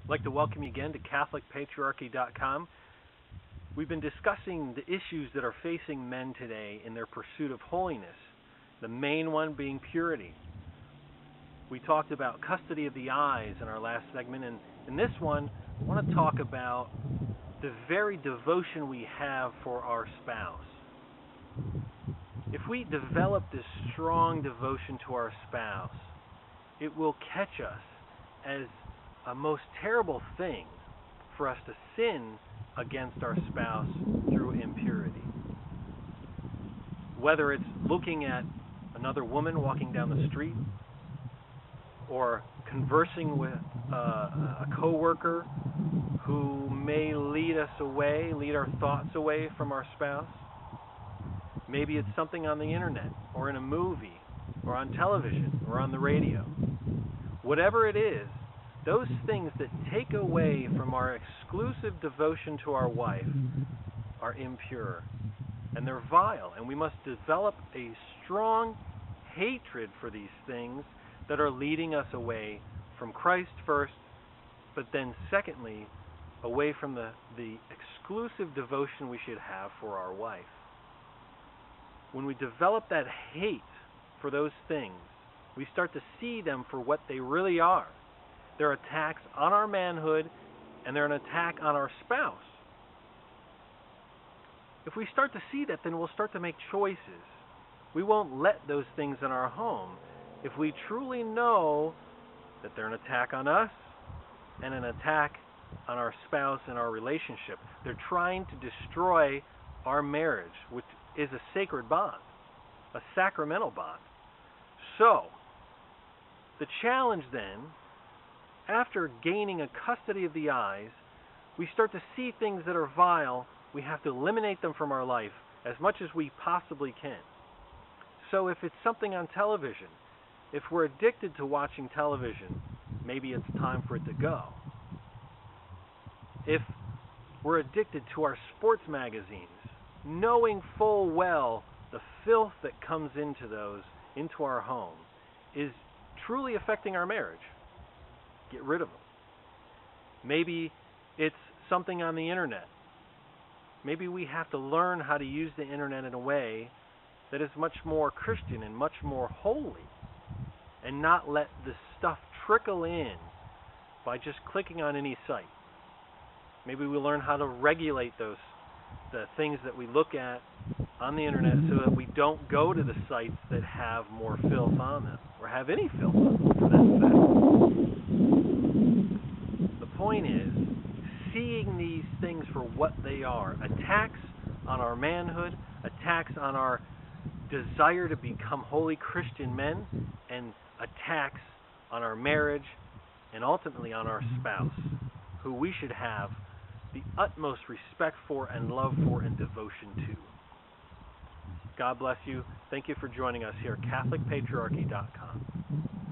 I'd like to welcome you again to CatholicPatriarchy.com. We've been discussing the issues that are facing men today in their pursuit of holiness, the main one being purity. We talked about custody of the eyes in our last segment, and in this one, I want to talk about the very devotion we have for our spouse. If we develop this strong devotion to our spouse, it will catch us as a most terrible thing for us to sin against our spouse through impurity. Whether it's looking at another woman walking down the street, or conversing with a coworker who may lead our thoughts away from our spouse. Maybe it's something on the internet, or in a movie, or on television, or on the radio. Whatever it is, those things that take away from our exclusive devotion to our wife are impure, and they're vile, and we must develop a strong hatred for these things that are leading us away from Christ first, but then secondly, away from the exclusive devotion we should have for our wife. When we develop that hate for those things, we start to see them for what they really are. They're attacks on our manhood, and they're an attack on our spouse. If we start to see that, then we'll start to make choices. We won't let those things in our home if we truly know that they're an attack on us and an attack on our spouse and our relationship. They're trying to destroy our marriage, which is a sacred bond, a sacramental bond. So, the challenge then, after gaining a custody of the eyes, we start to see things that are vile. We have to eliminate them from our life as much as we possibly can. So if it's something on television, if we're addicted to watching television, maybe it's time for it to go. If we're addicted to our sports magazines, knowing full well the filth that comes into our home, is truly affecting our marriage, get rid of them. Maybe it's something on the internet. Maybe we have to learn how to use the internet in a way that is much more Christian and much more holy, and not let this stuff trickle in by just clicking on any site. Maybe we learn how to regulate the things that we look at on the internet so that we don't go to the sites that have more filth on them, or have any filth on them for that fact. The point is, seeing these things for what they are, attacks on our manhood, attacks on our desire to become holy Christian men, and attacks on our marriage, and ultimately on our spouse, who we should have the utmost respect for and love for and devotion to. God bless you. Thank you for joining us here at CatholicPatriarchy.com.